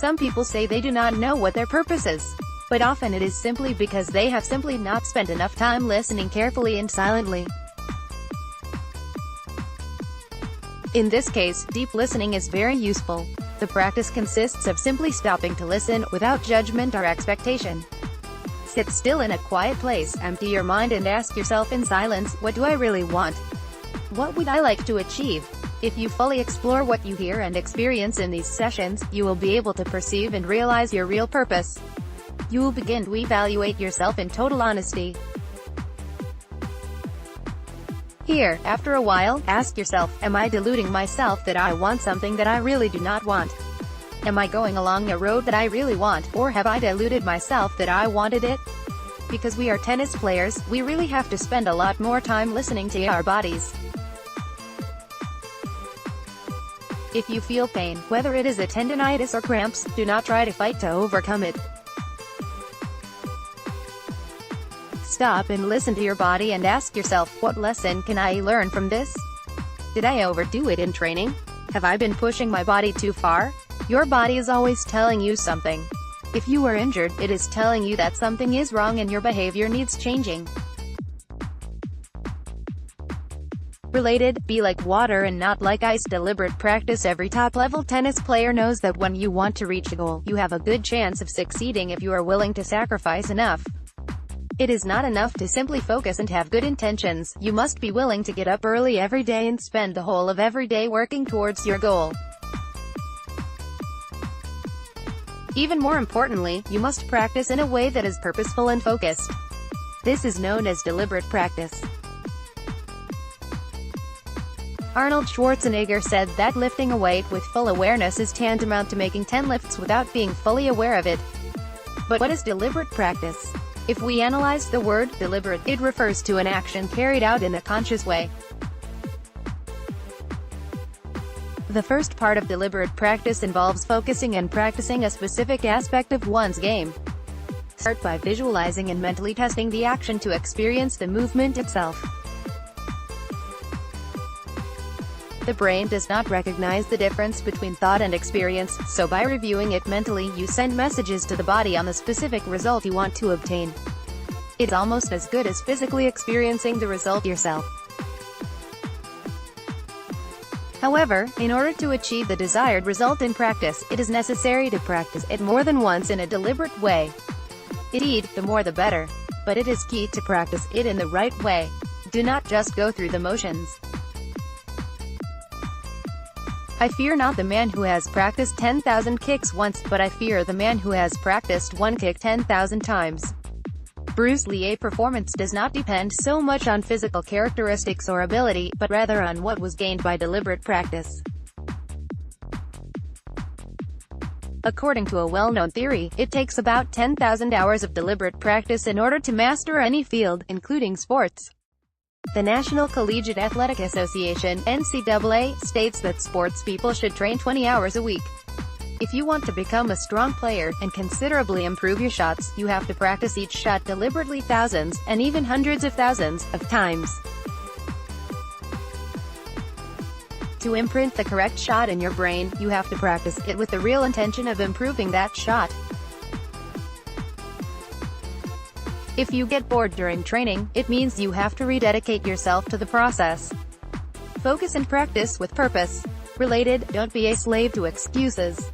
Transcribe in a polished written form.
Some people say they do not know what their purpose is. But often it is simply because they have simply not spent enough time listening carefully and silently. In this case, deep listening is very useful. The practice consists of simply stopping to listen, without judgment or expectation. Sit still in a quiet place, empty your mind and ask yourself in silence, what do I really want? What would I like to achieve? If you fully explore what you hear and experience in these sessions, you will be able to perceive and realize your real purpose. You will begin to evaluate yourself in total honesty. Here, after a while, ask yourself, am I deluding myself that I want something that I really do not want? Am I going along a road that I really want, or have I deluded myself that I wanted it? Because we are tennis players, we really have to spend a lot more time listening to our bodies. If you feel pain, whether it is a tendinitis or cramps, do not try to fight to overcome it. Stop and listen to your body and ask yourself, what lesson can I learn from this? Did I overdo it in training? Have I been pushing my body too far? Your body is always telling you something. If you are injured, it is telling you that something is wrong and your behavior needs changing. Related, be like water and not like ice. Deliberate practice. Every top-level tennis player knows that when you want to reach a goal, you have a good chance of succeeding if you are willing to sacrifice enough. It is not enough to simply focus and have good intentions. You must be willing to get up early every day and spend the whole of every day working towards your goal. Even more importantly, you must practice in a way that is purposeful and focused. This is known as deliberate practice. Arnold Schwarzenegger said that lifting a weight with full awareness is tantamount to making 10 lifts without being fully aware of it. But what is deliberate practice? If we analyze the word deliberate, it refers to an action carried out in a conscious way. The first part of deliberate practice involves focusing and practicing a specific aspect of one's game. Start by visualizing and mentally testing the action to experience the movement itself. The brain does not recognize the difference between thought and experience, so by reviewing it mentally you send messages to the body on the specific result you want to obtain. It's almost as good as physically experiencing the result yourself. However, in order to achieve the desired result in practice, it is necessary to practice it more than once in a deliberate way. Indeed, the more the better. But it is key to practice it in the right way. Do not just go through the motions. I fear not the man who has practiced 10,000 kicks once, but I fear the man who has practiced one kick 10,000 times. Bruce Lee's performance does not depend so much on physical characteristics or ability, but rather on what was gained by deliberate practice. According to a well-known theory, it takes about 10,000 hours of deliberate practice in order to master any field, including sports. The National Collegiate Athletic Association, NCAA, states that sports people should train 20 hours a week. If you want to become a strong player, and considerably improve your shots, you have to practice each shot deliberately thousands, and even hundreds of thousands, of times. To imprint the correct shot in your brain, you have to practice it with the real intention of improving that shot. If you get bored during training, it means you have to rededicate yourself to the process. Focus and practice with purpose. Related, don't be a slave to excuses.